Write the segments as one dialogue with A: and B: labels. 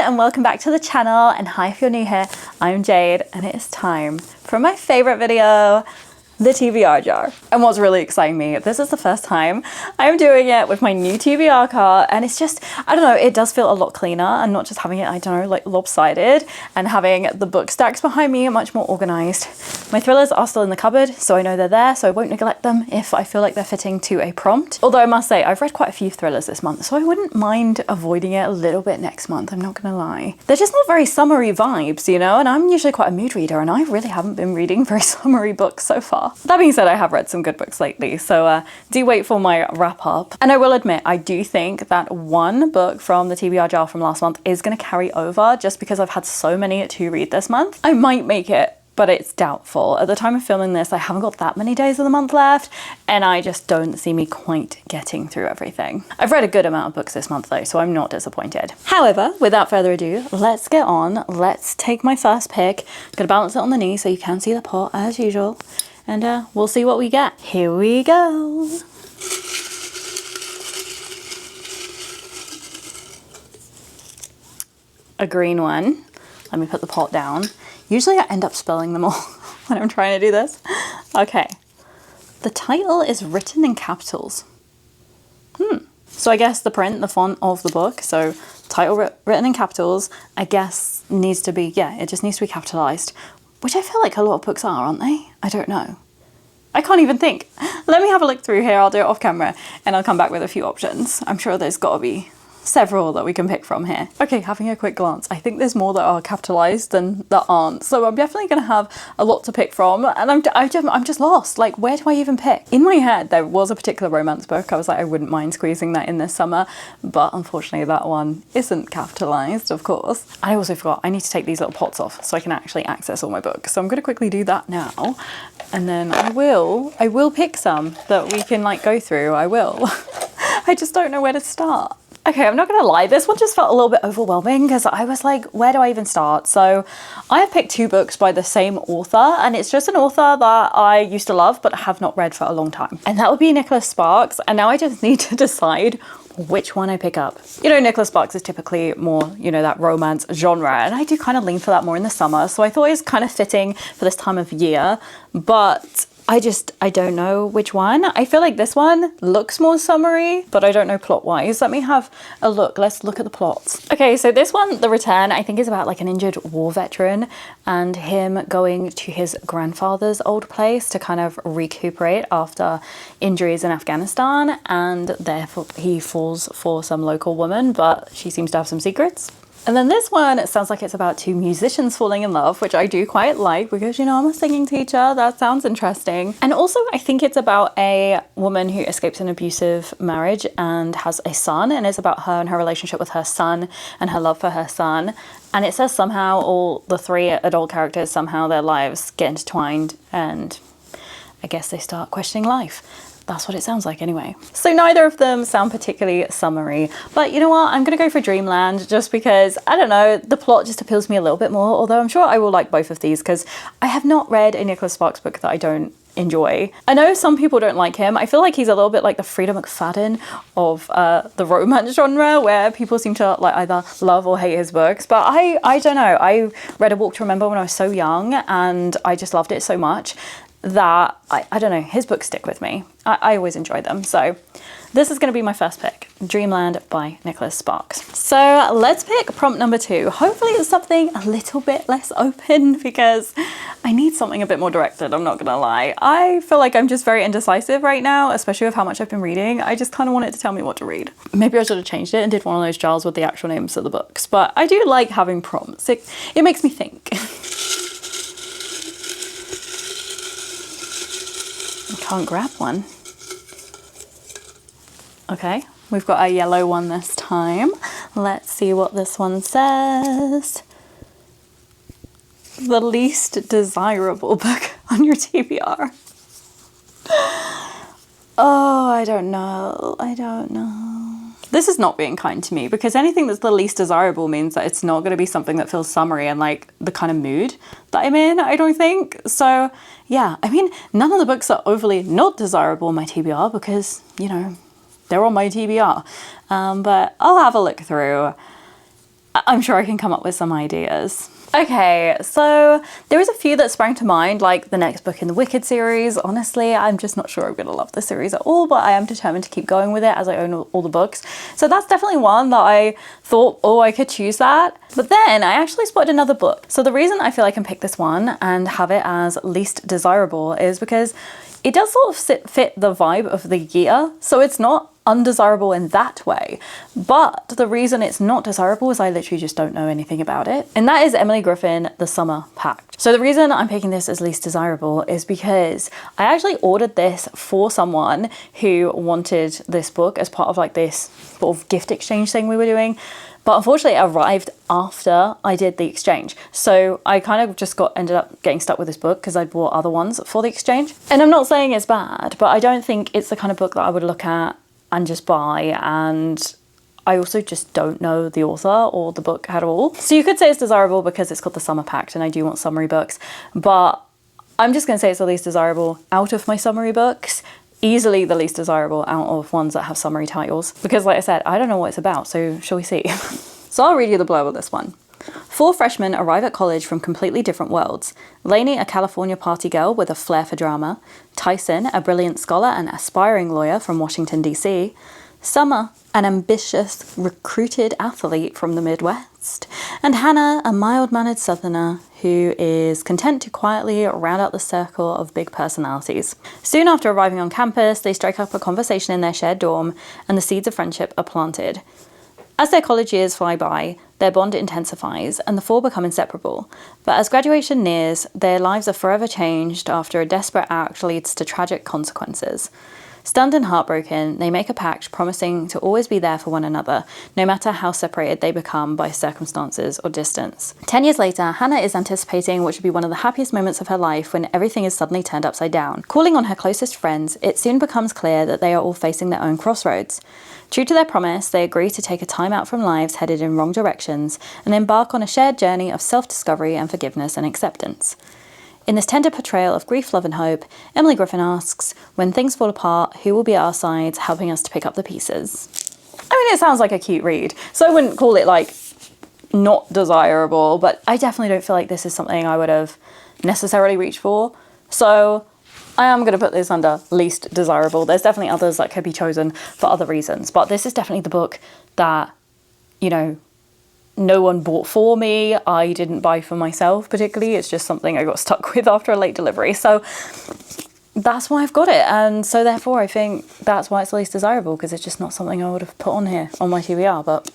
A: and welcome back to the channel, and hi if you're new here, I'm Jade and it is time for my favorite video, the TBR jar. And what's really exciting me, this is the first time I'm doing it with my new TBR cart, and it's just, I don't know, it does feel a lot cleaner and not just having it, I don't know, like lopsided, and having the book stacks behind me much more organized. My thrillers are still in the cupboard, so I know they're there, so I won't neglect them if I feel like they're fitting to a prompt. Although I must say, I've read quite a few thrillers this month, so I wouldn't mind avoiding it a little bit next month, I'm not gonna lie. They're just not very summery vibes, you know, and I'm usually quite a mood reader, and I really haven't been reading very summery books so far. That being said, I have read some good books lately, so do wait for my wrap up. And I will admit, I do think that one book from the TBR jar from last month is gonna carry over just because I've had so many to read this month. I might make it, but it's doubtful. At the time of filming this, I haven't got that many days of the month left, and I just don't see me quite getting through everything. I've read a good amount of books this month though, so I'm not disappointed. However, without further ado, let's get on. Let's take my first pick. Gonna balance it on the knee so you can see the pot as usual, and we'll see what we get. Here we go. A green one. Let me put the pot down. Usually I end up spelling them all when I'm trying to do this. Okay. The title is written in capitals. So I guess the print, the font of the book, so title written in capitals, I guess needs to be, yeah, it just needs to be capitalized. Which I feel like a lot of books are, aren't they? I don't know. I can't even think. Let me have a look through here, I'll do it off camera, and I'll come back with a few options. I'm sure there's gotta be several that we can pick from here. Okay, having a quick glance, I think there's more that are capitalized than that aren't, so I'm definitely gonna have a lot to pick from, and I'm just lost. Like, where do I even pick? In my head, there was a particular romance book. I was like, I wouldn't mind squeezing that in this summer, but unfortunately that one isn't capitalized, of course. I also forgot, I need to take these little pots off so I can actually access all my books. So I'm gonna quickly do that now, and then I will pick some that we can like go through, I will. I just don't know where to start. Okay, I'm not gonna lie, this one just felt a little bit overwhelming because I was like, where do I even start? So I have picked two books by the same author, and it's just an author that I used to love but have not read for a long time. And that would be Nicholas Sparks, and now I just need to decide which one I pick up. You know, Nicholas Sparks is typically more, you know, that romance genre, and I do kind of lean for that more in the summer, so I thought it was kind of fitting for this time of year, but I don't know which one. I feel like this one looks more summery, but I don't know plot wise. Let me have a look. Let's look at the plots. Okay, so this one, The Return, I think is about like an injured war veteran and him going to his grandfather's old place to kind of recuperate after injuries in Afghanistan, and therefore he falls for some local woman, but she seems to have some secrets. And then this one, it sounds like it's about two musicians falling in love, which I do quite like because, you know, I'm a singing teacher. That sounds interesting. And also I think it's about a woman who escapes an abusive marriage and has a son, and it's about her and her relationship with her son and her love for her son. And it says somehow all the three adult characters, somehow their lives get intertwined, and I guess they start questioning life. That's what it sounds like anyway. So neither of them sound particularly summery, but you know what? I'm gonna go for Dreamland just because, I don't know, the plot just appeals to me a little bit more, although I'm sure I will like both of these because I have not read a Nicholas Sparks book that I don't enjoy. I know some people don't like him. I feel like he's a little bit like the Frida McFadden of the romance genre, where people seem to like either love or hate his books, but I don't know. I read A Walk to Remember when I was so young, and I just loved it so much that I don't know, his books stick with me. I always enjoy them. So this is going to be my first pick, Dreamland by Nicholas Sparks. So let's pick prompt number 2. Hopefully it's something a little bit less open because I need something a bit more directed, I'm not gonna lie. I feel like I'm just very indecisive right now, especially with how much I've been reading. I just kind of want it to tell me what to read. Maybe I should have changed it and did one of those jars with the actual names of the books, but I do like having prompts. It makes me think. Can't grab one. Okay, we've got a yellow one this time. Let's see what this one says. The least desirable book on your TBR. Oh, I don't know. I don't know. This is not being kind to me because anything that's the least desirable means that it's not going to be something that feels summery and like the kind of mood that I'm in, I don't think. So yeah, I mean, none of the books are overly not desirable on my TBR because, you know, they're on my TBR. But I'll have a look through. I'm sure I can come up with some ideas. Okay, so there was a few that sprang to mind, like the next book in the Wicked series. Honestly, I'm just not sure I'm gonna love this series at all, but I am determined to keep going with it as I own all the books. So that's definitely one that I thought, oh, I could choose that. But then I actually spotted another book. So the reason I feel I can pick this one and have it as least desirable is because it does sort of fit the vibe of the year. So it's not undesirable in that way, but the reason it's not desirable is I literally just don't know anything about it, and that is Emily Griffin, The Summer Pact. So the reason I'm picking this as least desirable is because I actually ordered this for someone who wanted this book as part of like this sort of gift exchange thing we were doing, but unfortunately it arrived after I did the exchange. So I kind of just ended up getting stuck with this book because I bought other ones for the exchange. And I'm not saying it's bad, but I don't think it's the kind of book that I would look at and just buy, and I also just don't know the author or the book at all. So you could say it's desirable because it's called The Summer Pact and I do want summary books, but I'm just going to say it's the least desirable out of my summary books. Easily the least desirable out of ones that have summary titles, because like I said, I don't know what it's about, so shall we see? So I'll read you the blurb of this one. 4 freshmen arrive at college from completely different worlds. Lainey, a California party girl with a flair for drama. Tyson, a brilliant scholar and aspiring lawyer from Washington, D.C. Summer, an ambitious, recruited athlete from the Midwest. And Hannah, a mild-mannered southerner who is content to quietly round out the circle of big personalities. Soon after arriving on campus, they strike up a conversation in their shared dorm, and the seeds of friendship are planted. As their college years fly by, their bond intensifies and the 4 become inseparable. But as graduation nears, their lives are forever changed after a desperate act leads to tragic consequences. Stunned and heartbroken, they make a pact promising to always be there for one another, no matter how separated they become by circumstances or distance. 10 years later, Hannah is anticipating what should be one of the happiest moments of her life when everything is suddenly turned upside down. Calling on her closest friends, it soon becomes clear that they are all facing their own crossroads. True to their promise, they agree to take a time out from lives headed in wrong directions and embark on a shared journey of self-discovery and forgiveness and acceptance. In this tender portrayal of grief, love and hope, Emily Griffin asks, when things fall apart, who will be at our sides, helping us to pick up the pieces? I mean, it sounds like a cute read, so I wouldn't call it like not desirable, but I definitely don't feel like this is something I would have necessarily reached for. So I am going to put this under least desirable. There's definitely others that could be chosen for other reasons, but this is definitely the book that, you know, no one bought for me. I didn't buy for myself particularly. It's just something I got stuck with after a late delivery. So that's why I've got it. And so therefore I think that's why it's least desirable, because it's just not something I would have put on here on my TBR, but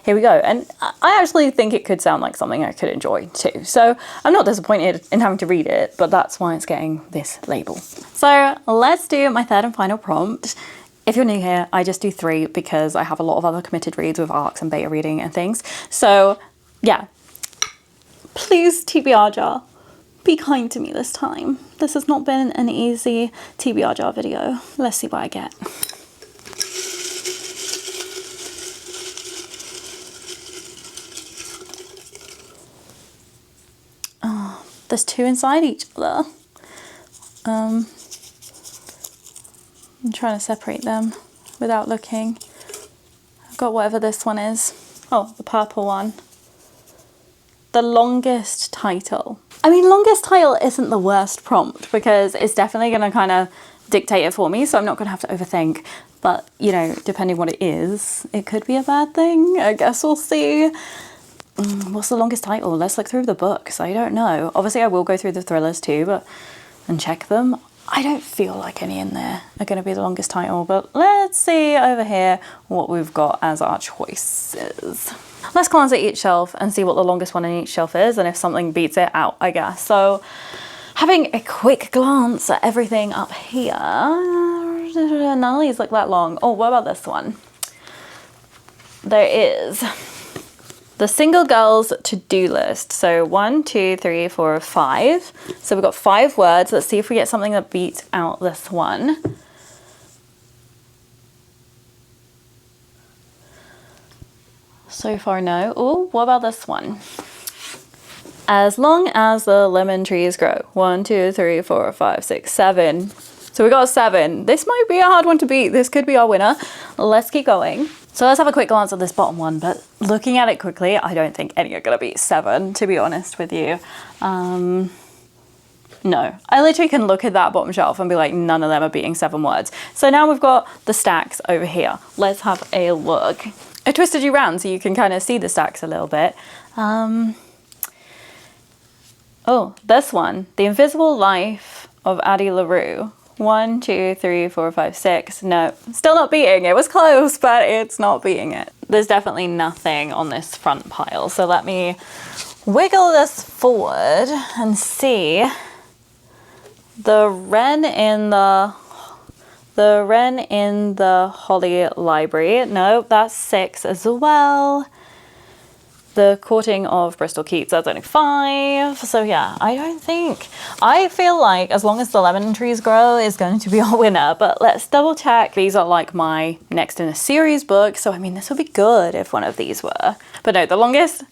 A: here we go. And I actually think it could sound like something I could enjoy too. So I'm not disappointed in having to read it, but that's why it's getting this label. So let's do my third and final prompt. If you're new here, I just do 3 because I have a lot of other committed reads with ARCs and beta reading and things. So yeah, please TBR jar, be kind to me this time. This has not been an easy TBR jar video. Let's see what I get. Oh, there's 2 inside each other. I'm trying to separate them without looking. I've got whatever this one is. Oh, the purple one. The longest title. I mean, longest title isn't the worst prompt because it's definitely going to kind of dictate it for me, so I'm not going to have to overthink. But, you know, depending what it is, it could be a bad thing. I guess we'll see. What's the longest title? Let's look through the books. I don't know. Obviously, I will go through the thrillers too, and check them. I don't feel like any in there are going to be the longest title, but let's see over here what we've got as our choices. Let's glance at each shelf and see what the longest one in each shelf is, and if something beats it out, I guess. So having a quick glance at everything up here, none of these look that long. Oh, what about this one? There is the single girl's to-do list. So 1, 2, 3, 4, 5. So we've got 5 words. Let's see if we get something that beats out this one. So far, no. Oh, what about this one? As long as the lemon trees grow. 1, 2, 3, 4, 5, 6, 7. So we got 7. This might be a hard one to beat. This could be our winner. Let's keep going. So let's have a quick glance at this bottom one, but looking at it quickly, I don't think any are gonna beat 7, to be honest with you. No, I literally can look at that bottom shelf and be like, none of them are beating 7 words. So now we've got the stacks over here. Let's have a look. I twisted you round so you can kind of see the stacks a little bit. Oh, this one, The Invisible Life of Addie LaRue. 1, 2, 3, 4, 5, 6. No, still not beating. It was close, but it's not beating it. There's definitely nothing on this front pile. So let me wiggle this forward and see. The Wren in the Holly Library. No, that's 6 as well. The Courting of Bristol Keats, that's only 5. So yeah, I feel like as long as the Lemon Trees Grow is going to be our winner, but let's double check. These are like my next in a series book. So I mean, this would be good if one of these were, but no, the longest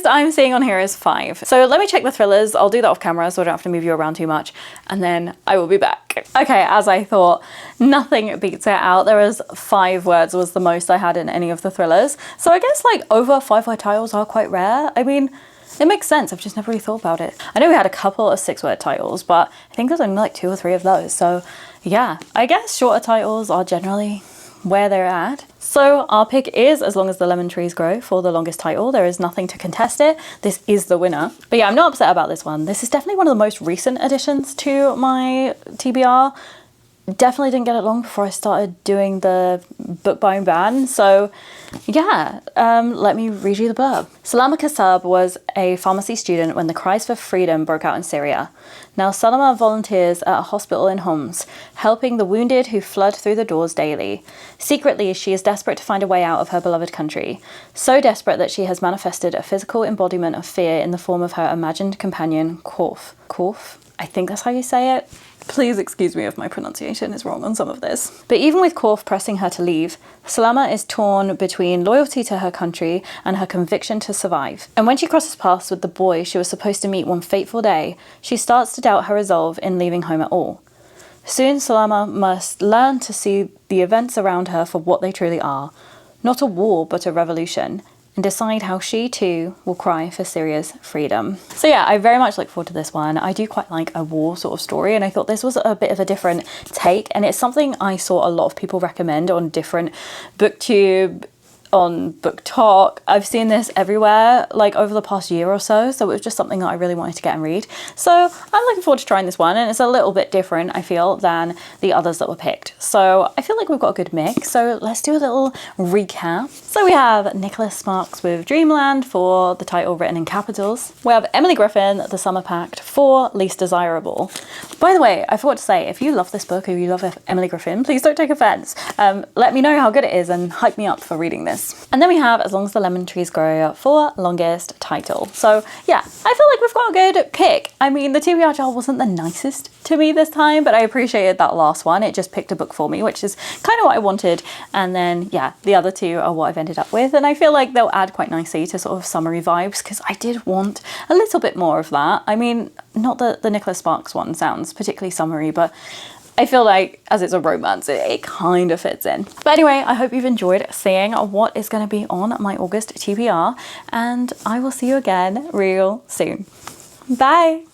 A: I'm seeing on here is 5. So let me check the thrillers. I'll do that off camera so I don't have to move you around too much. And then I will be back. Okay, as I thought, nothing beats it out. There was 5 words was the most I had in any of the thrillers. So I guess like over 5-word titles are quite rare. I mean, it makes sense. I've just never really thought about it. I know we had a couple of 6-word titles, but I think there's only like 2 or 3 of those. So yeah, I guess shorter titles are generally where they're at. So our pick is As Long as the Lemon Trees Grow for the longest title. There is nothing to contest it. This is the winner. But yeah, I'm not upset about this one. This is definitely one of the most recent additions to my TBR. Definitely didn't get it long before I started doing the book buying ban. So yeah, let me read you the blurb. Salama Kassab was a pharmacy student when the cries for freedom broke out in Syria. Now Salama volunteers at a hospital in Homs, helping the wounded who flood through the doors daily. Secretly, she is desperate to find a way out of her beloved country. So desperate that she has manifested a physical embodiment of fear in the form of her imagined companion, Korf. Korf? I think that's how you say it. Please excuse me if my pronunciation is wrong on some of this. But even with Korf pressing her to leave, Salama is torn between loyalty to her country and her conviction to survive. And when she crosses paths with the boy she was supposed to meet one fateful day, she starts to doubt her resolve in leaving home at all. Soon Salama must learn to see the events around her for what they truly are. Not a war, but a revolution. And decide how she too will cry for Syria's freedom. So yeah, I very much look forward to this one. I do quite like a war sort of story, and I thought this was a bit of a different take, and it's something I saw a lot of people recommend on different booktube, on Book Talk. I've seen this everywhere like over the past year or so, so it was just something that I really wanted to get and read. So I'm looking forward to trying this one, and it's a little bit different, I feel, than the others that were picked. So I feel like we've got a good mix, so let's do a little recap. So we have Nicholas Sparks with Dreamland for the title written in capitals. We have Emily Griffin, The Summer Pact for Least Desirable. By the way, I forgot to say, if you love this book or you love Emily Griffin, please don't take offense. Let me know how good it is and hype me up for reading this. And then we have As Long as the Lemon Trees Grow for longest title. So yeah, I feel like we've got a good pick. I mean, the TBR jar wasn't the nicest to me this time, but I appreciated that last one. It just picked a book for me, which is kind of what I wanted. And then yeah, the other 2 are what I've ended up with. And I feel like they'll add quite nicely to sort of summery vibes, because I did want a little bit more of that. I mean, not that the Nicholas Sparks one sounds particularly summery, but I feel like as it's a romance, it kind of fits in. But anyway, I hope you've enjoyed seeing what is going to be on my August TBR, and I will see you again real soon. Bye!